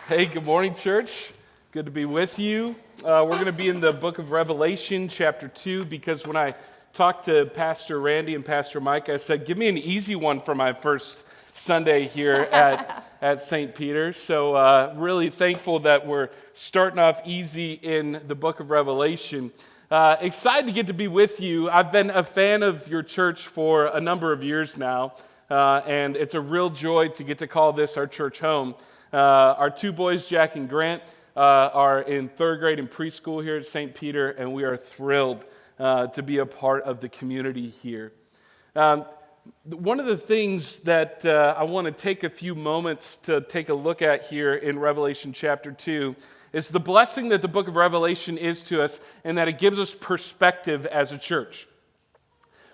Hey, good morning, church. Good to be with you. We're going to be in the book of Revelation, chapter 2, because when I talked to Pastor Randy and Pastor Mike, I said, give me an easy one for my first Sunday here at St. Peter. So really thankful that we're starting off easy in the book of Revelation. Excited to get to be with you. I've been a fan of your church for a number of years now, and it's a real joy to get to call this our church home. Our two boys, Jack and Grant, are in third grade and preschool here at St. Peter, and we are thrilled to be a part of the community here. One of the things that I want to take a few moments to take a look at here in Revelation chapter 2 is the blessing that the book of Revelation is to us, and that it gives us perspective as a church.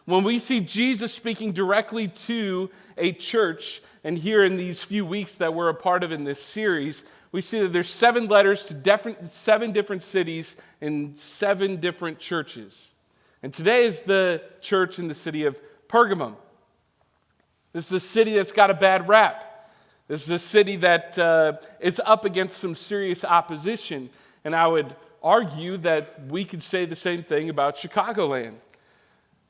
When we see Jesus speaking directly to a church, and here in these few weeks that we're a part of in this series, we see that there's 7 letters to 7 different cities in 7 different churches. And today is the church in the city of Pergamum. This is a city that's got a bad rap. This is a city that is up against some serious opposition. And I would argue that we could say the same thing about Chicagoland.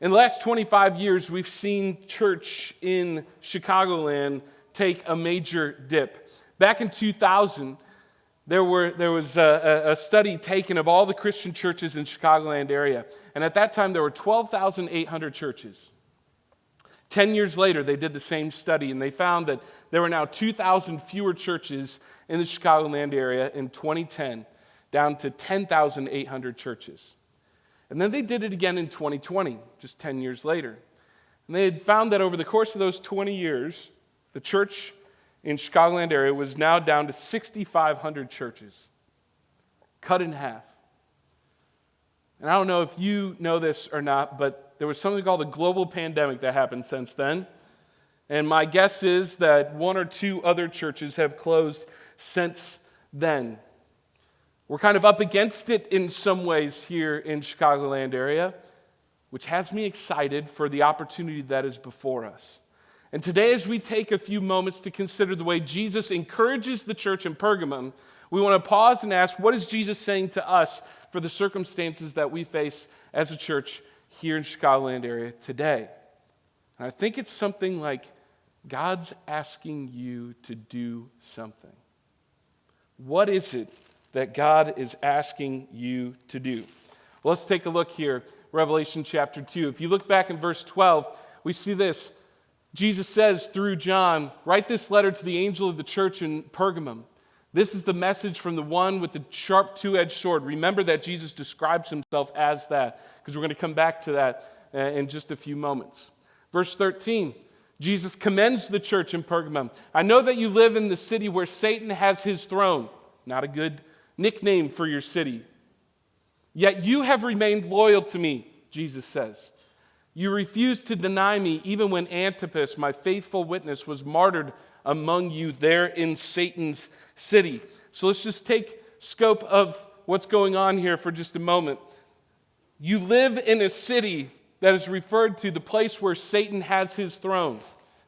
In the last 25 years, we've seen church in Chicagoland take a major dip. Back in 2000, there was a study taken of all the Christian churches in Chicagoland area. And at that time, there were 12,800 churches. 10 years later, they did the same study, and they found that there were now 2,000 fewer churches in the Chicagoland area in 2010, down to 10,800 churches. And then they did it again in 2020, just 10 years later. And they had found that over the course of those 20 years, the church in Chicagoland area was now down to 6,500 churches, cut in half. And I don't know if you know this or not, but there was something called a global pandemic that happened since then. And my guess is that 1 or 2 other churches have closed since then. We're kind of up against it in some ways here in Chicagoland area, which has me excited for the opportunity that is before us. And today, as we take a few moments to consider the way Jesus encourages the church in Pergamum, we want to pause and ask, what is Jesus saying to us for the circumstances that we face as a church here in Chicagoland area today? And I think it's something like, God's asking you to do something. What is it that God is asking you to do? Well, let's take a look here, Revelation chapter 2. If you look back in verse 12, we see this. Jesus says through John, write this letter to the angel of the church in Pergamum. This is the message from the one with the sharp two-edged sword. Remember that Jesus describes himself as that, because we're going to come back to that in just a few moments. Verse 13, Jesus commends the church in Pergamum. I know that you live in the city where Satan has his throne. Not a good nickname for your city. Yet you have remained loyal to me, Jesus says. You refused to deny me even when Antipas, my faithful witness, was martyred among you there in Satan's city. So let's just take scope of what's going on here for just a moment. You live in a city that is referred to the place where Satan has his throne.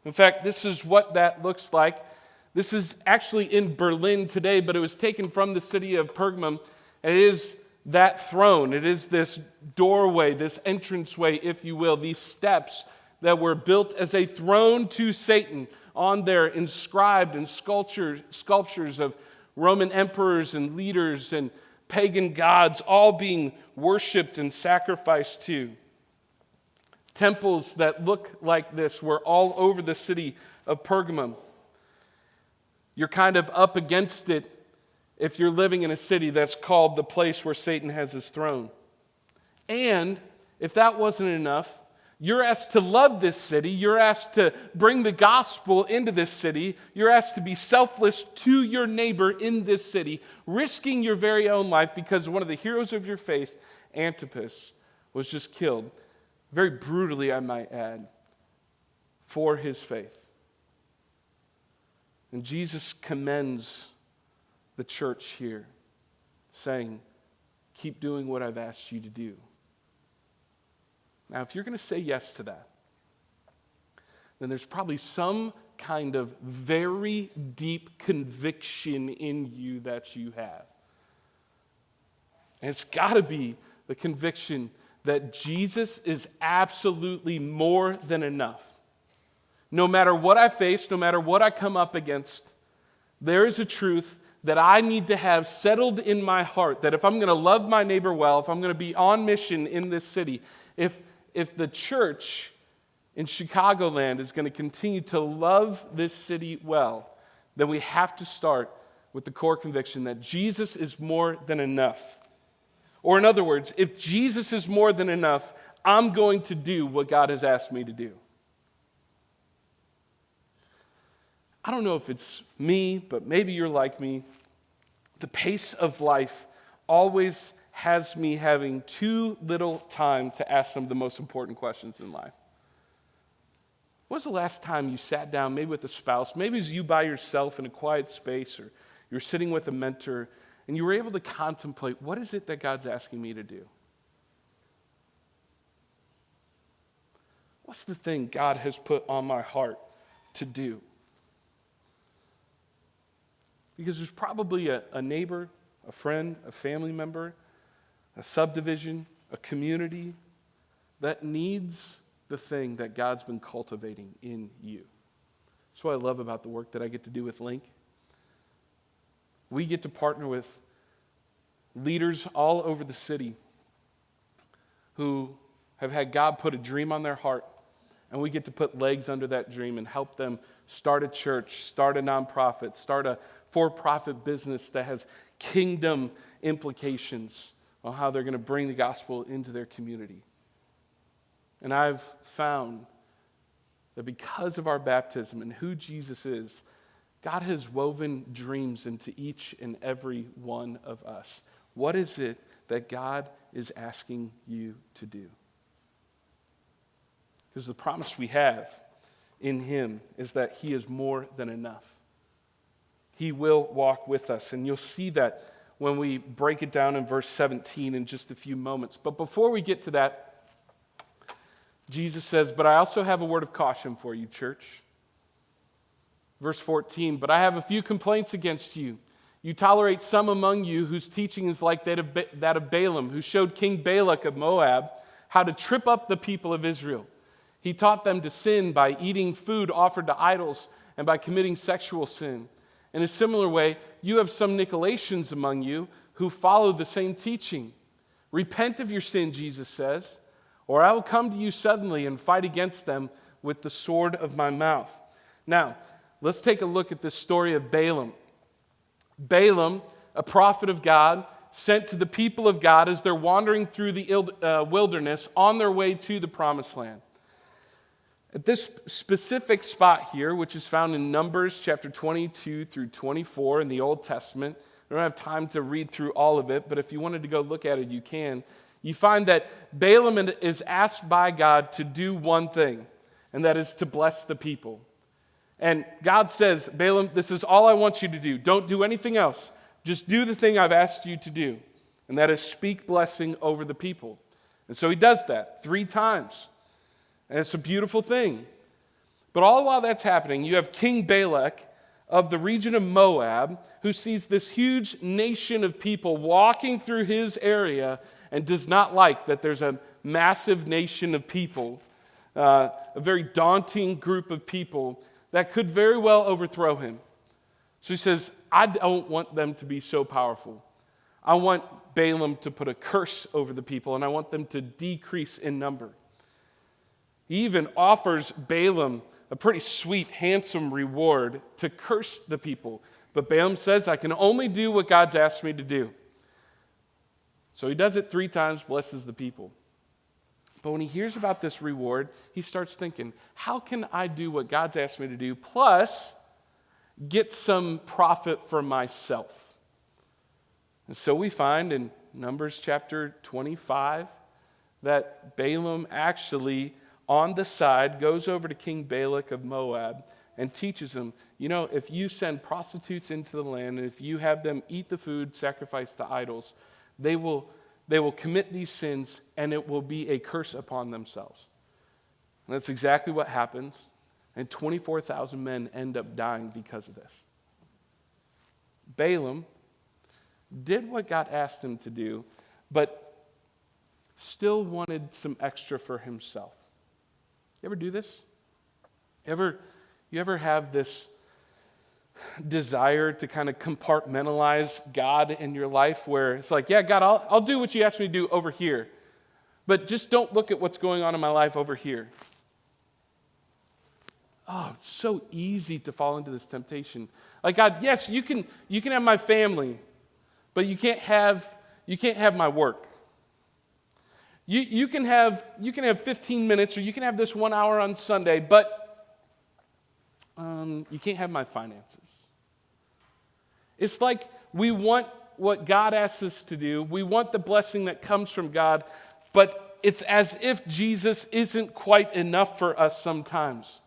In fact, this is what that looks like. This is actually in Berlin today, but it was taken from the city of Pergamum, and it is that throne. It is this doorway, this entranceway, if you will, these steps that were built as a throne to Satan, on there inscribed in sculptures of Roman emperors and leaders and pagan gods, all being worshipped and sacrificed to. Temples that look like this were all over the city of Pergamum. You're kind of up against it if you're living in a city that's called the place where Satan has his throne. And if that wasn't enough, you're asked to love this city. You're asked to bring the gospel into this city. You're asked to be selfless to your neighbor in this city, risking your very own life because one of the heroes of your faith, Antipas, was just killed, very brutally, I might add, for his faith. And Jesus commends the church here, saying, keep doing what I've asked you to do. Now, if you're going to say yes to that, then there's probably some kind of very deep conviction in you that you have. And it's got to be the conviction that Jesus is absolutely more than enough. No matter what I face, no matter what I come up against, there is a truth that I need to have settled in my heart, that if I'm going to love my neighbor well, if I'm going to be on mission in this city, if the church in Chicagoland is going to continue to love this city well, then we have to start with the core conviction that Jesus is more than enough. Or in other words, if Jesus is more than enough, I'm going to do what God has asked me to do. I don't know if it's me, but maybe you're like me. The pace of life always has me having too little time to ask some of the most important questions in life. When was the last time you sat down, maybe with a spouse, maybe it's you by yourself in a quiet space, or you're sitting with a mentor, and you were able to contemplate, what is it that God's asking me to do? What's the thing God has put on my heart to do? Because there's probably a neighbor, a friend, a family member, a subdivision, a community that needs the thing that God's been cultivating in you. That's what I love about the work that I get to do with Link. We get to partner with leaders all over the city who have had God put a dream on their heart, and we get to put legs under that dream and help them start a church, start a nonprofit, start a for-profit business that has kingdom implications on how they're going to bring the gospel into their community. And I've found that because of our baptism and who Jesus is, God has woven dreams into each and every one of us. What is it that God is asking you to do? Because the promise we have in Him is that He is more than enough. He will walk with us, and you'll see that when we break it down in verse 17 in just a few moments. But before we get to that, Jesus says, but I also have a word of caution for you, church. Verse 14, but I have a few complaints against you. You tolerate some among you whose teaching is like that of Balaam, who showed King Balak of Moab how to trip up the people of Israel. He taught them to sin by eating food offered to idols and by committing sexual sin. In a similar way, you have some Nicolaitans among you who follow the same teaching. Repent of your sin, Jesus says, or I will come to you suddenly and fight against them with the sword of my mouth. Now, let's take a look at this story of Balaam. Balaam, a prophet of God, sent to the people of God as they're wandering through the wilderness on their way to the promised land. At this specific spot here, which is found in Numbers chapter 22 through 24 in the Old Testament, I don't have time to read through all of it, but if you wanted to go look at it, you can. You find that Balaam is asked by God to do one thing, and that is to bless the people. And God says, Balaam, this is all I want you to do. Don't do anything else. Just do the thing I've asked you to do, and that is speak blessing over the people. And so he does that 3 times. And it's a beautiful thing. But all while that's happening, you have King Balak of the region of Moab who sees this huge nation of people walking through his area and does not like that there's a massive nation of people, a very daunting group of people that could very well overthrow him. So he says, I don't want them to be so powerful. I want Balaam to put a curse over the people, and I want them to decrease in number. He even offers Balaam a pretty sweet, handsome reward to curse the people. But Balaam says, I can only do what God's asked me to do. So he does it 3 times, blesses the people. But when he hears about this reward, he starts thinking, how can I do what God's asked me to do, plus get some profit for myself? And so we find in Numbers chapter 25 that Balaam actually, on the side, goes over to King Balak of Moab and teaches him, if you send prostitutes into the land and if you have them eat the food sacrificed to idols, they will commit these sins and it will be a curse upon themselves. And that's exactly what happens. And 24,000 men end up dying because of this. Balaam did what God asked him to do, but still wanted some extra for himself. You ever do this? You ever have this desire to kind of compartmentalize God in your life where it's like, yeah, God, I'll do what you asked me to do over here, but just don't look at what's going on in my life over here. Oh, it's so easy to fall into this temptation. Like, God, yes, you can have my family, but you can't have my work. You can have 15 minutes, or you can have this 1 hour on Sunday, but you can't have my finances. It's like we want what God asks us to do. We want the blessing that comes from God, but it's as if Jesus isn't quite enough for us sometimes.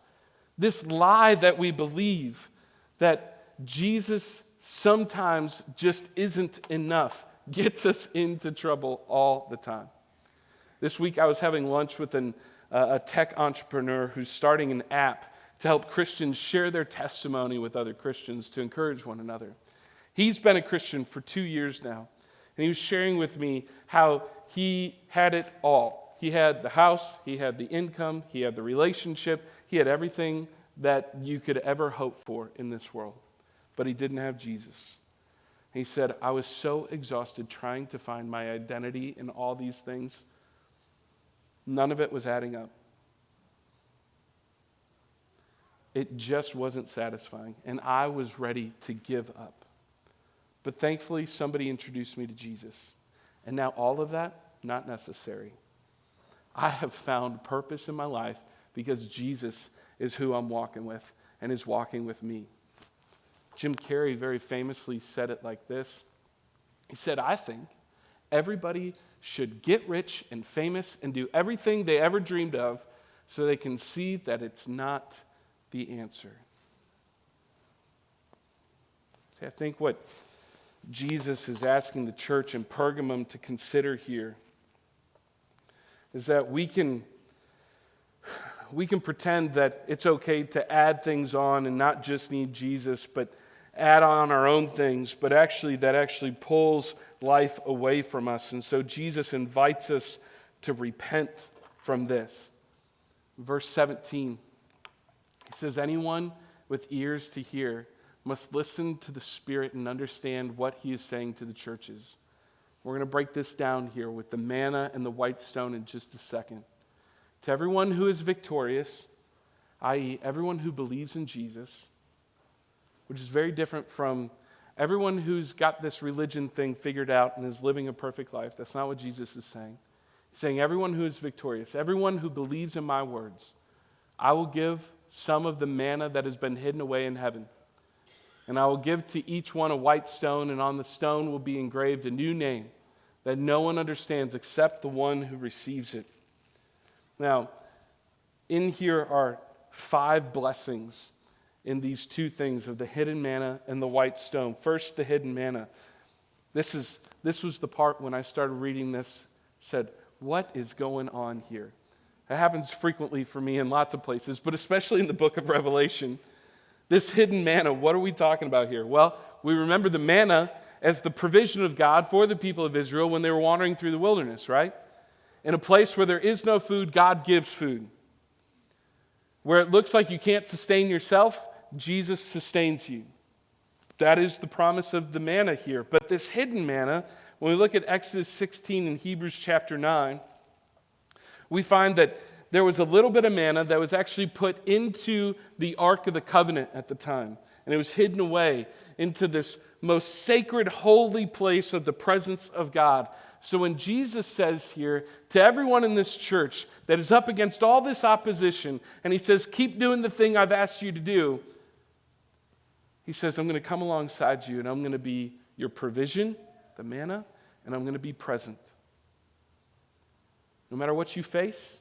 This lie that we believe that Jesus sometimes just isn't enough gets us into trouble all the time. This week I was having lunch with a tech entrepreneur who's starting an app to help Christians share their testimony with other Christians to encourage one another. He's been a Christian for 2 years now, and he was sharing with me how he had it all. He had the house, he had the income, he had the relationship, he had everything that you could ever hope for in this world, but he didn't have Jesus. He said, I was so exhausted trying to find my identity in all these things. None of it was adding up. It just wasn't satisfying, and I was ready to give up. But thankfully, somebody introduced me to Jesus, and now all of that, not necessary. I have found purpose in my life because Jesus is who I'm walking with and is walking with me. Jim Carrey very famously said it like this. He said, I think everybody should get rich and famous and do everything they ever dreamed of so they can see that it's not the answer. See, I think what Jesus is asking the church in Pergamum to consider here is that we can pretend that it's okay to add things on and not just need Jesus, but add on our own things, but that actually pulls life away from us. And so Jesus invites us to repent from this. Verse 17, he says, anyone with ears to hear must listen to the Spirit and understand what he is saying to the churches. We're going to break this down here with the manna and the white stone in just a second. To everyone who is victorious, i.e., everyone who believes in Jesus, which is very different from everyone who's got this religion thing figured out and is living a perfect life. That's not what Jesus is saying. He's saying everyone who is victorious, everyone who believes in my words, I will give some of the manna that has been hidden away in heaven. And I will give to each one a white stone, and on the stone will be engraved a new name that no one understands except the one who receives it. Now, in here are 5 blessings in these 2 things of the hidden manna and the white stone. First, the hidden manna. This was the part when I started reading this, said, what is going on here? It happens frequently for me in lots of places, but especially in the book of Revelation. This hidden manna, what are we talking about here? Well, we remember the manna as the provision of God for the people of Israel when they were wandering through the wilderness, right? In a place where there is no food, God gives food. Where it looks like you can't sustain yourself, Jesus sustains you. That is the promise of the manna here. But this hidden manna, when we look at Exodus 16 and Hebrews chapter 9, we find that there was a little bit of manna that was actually put into the Ark of the Covenant at the time. And it was hidden away into this most sacred, holy place of the presence of God. So when Jesus says here to everyone in this church that is up against all this opposition, and he says, keep doing the thing I've asked you to do, he says, I'm going to come alongside you and I'm going to be your provision, the manna, and I'm going to be present. No matter what you face,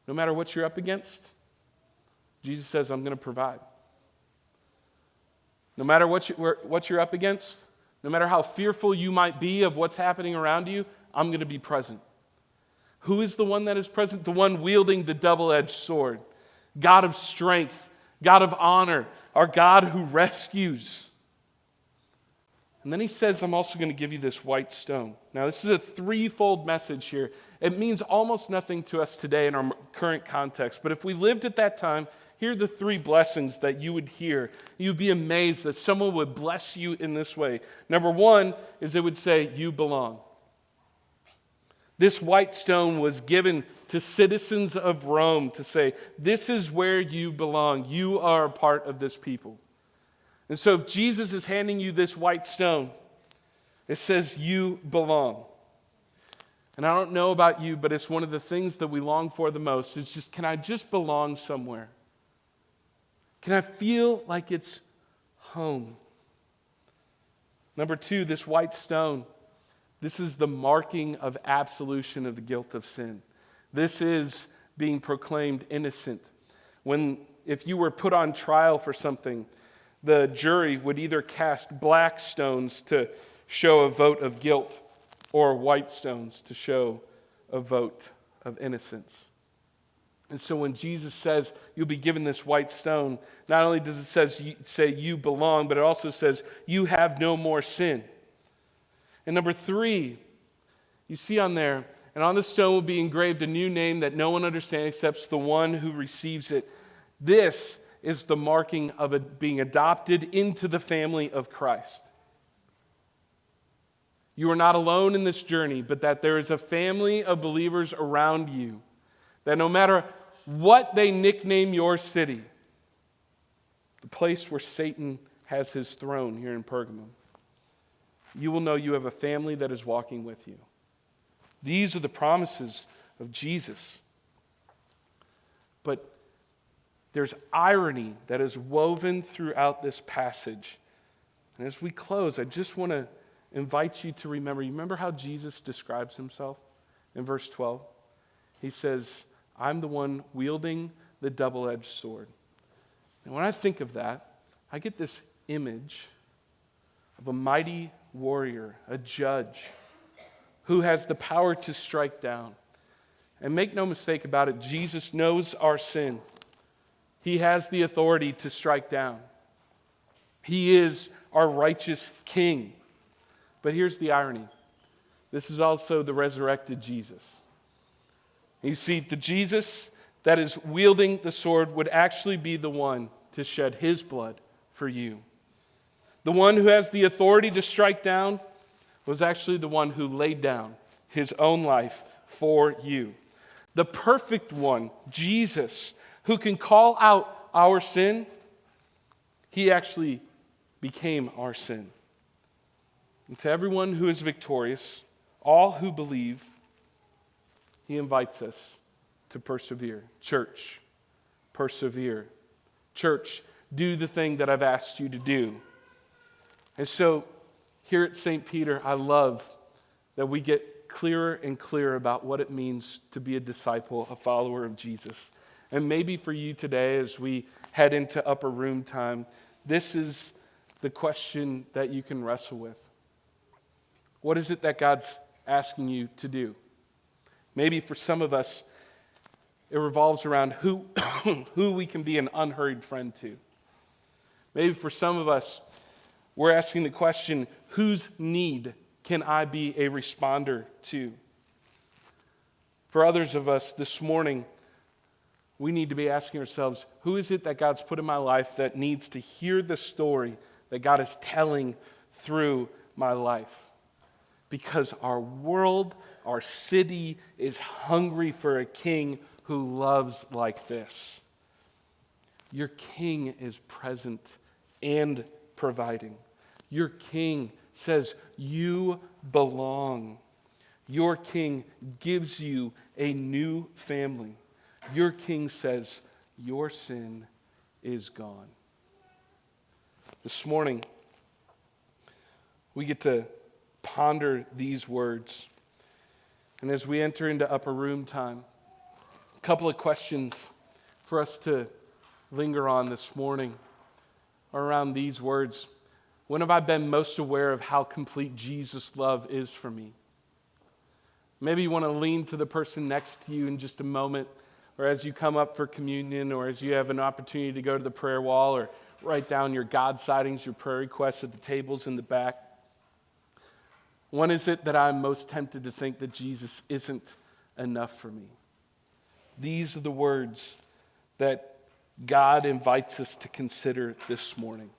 no matter what you're up against, Jesus says, I'm going to provide. No matter what you're up against, no matter how fearful you might be of what's happening around you, I'm going to be present. Who is the one that is present? The one wielding the double-edged sword. God of strength, God of honor, our God who rescues. And then he says, I'm also going to give you this white stone. Now, this is a threefold message here. It means almost nothing to us today in our current context. But if we lived at that time, here are the three blessings that you would hear. You'd be amazed that someone would bless you in this way. Number one is it would say, you belong. This white stone was given to citizens of Rome to say, this is where you belong. You are a part of this people. And so if Jesus is handing you this white stone, it says you belong. And I don't know about you, but it's one of the things that we long for the most. Is just, can I just belong somewhere? Can I feel like it's home? Number two, this white stone. This is the marking of absolution of the guilt of sin. This is being proclaimed innocent. If you were put on trial for something, the jury would either cast black stones to show a vote of guilt or white stones to show a vote of innocence. And so when Jesus says you'll be given this white stone, not only does it say you belong, but it also says you have no more sin. And number three, you see on there, and on the stone will be engraved a new name that no one understands except the one who receives it. This is the marking of it being adopted into the family of Christ. You are not alone in this journey, but that there is a family of believers around you, that no matter what they nickname your city, the place where Satan has his throne here in Pergamum, you will know you have a family that is walking with you. These are the promises of Jesus. But there's irony that is woven throughout this passage. And as we close, I just want to invite you to remember. You remember how Jesus describes himself in verse 12? He says, I'm the one wielding the double-edged sword. And when I think of that, I get this image of a mighty warrior, a judge, who has the power to strike down. And make no mistake about it, Jesus knows our sin. He has the authority to strike down. He is our righteous king. But here's the irony. This is also the resurrected Jesus. You see, the Jesus that is wielding the sword would actually be the one to shed his blood for you. The one who has the authority to strike down was actually the one who laid down his own life for you. The perfect one, Jesus, who can call out our sin, he actually became our sin. And to everyone who is victorious, all who believe, he invites us to persevere. Church, persevere. Church, do the thing that I've asked you to do. And so, here at St. Peter, I love that we get clearer and clearer about what it means to be a disciple, a follower of Jesus. And maybe for you today, as we head into upper room time, this is the question that you can wrestle with. What is it that God's asking you to do? Maybe for some of us, it revolves around who we can be an unhurried friend to. Maybe for some of us, we're asking the question, whose need can I be a responder to? For others of us this morning, we need to be asking ourselves, who is it that God's put in my life that needs to hear the story that God is telling through my life? Because our world, our city is hungry for a king who loves like this. Your king is present and providing. Your king says you belong. Your king gives you a new family. Your king says your sin is gone. This morning, we get to ponder these words. And as we enter into upper room time, a couple of questions for us to linger on this morning are around these words. When have I been most aware of how complete Jesus' love is for me? Maybe you want to lean to the person next to you in just a moment. or as you come up for communion, or as you have an opportunity to go to the prayer wall, or write down your God sightings, your prayer requests at the tables in the back. When is it that I'm most tempted to think that Jesus isn't enough for me? These are the words that God invites us to consider this morning.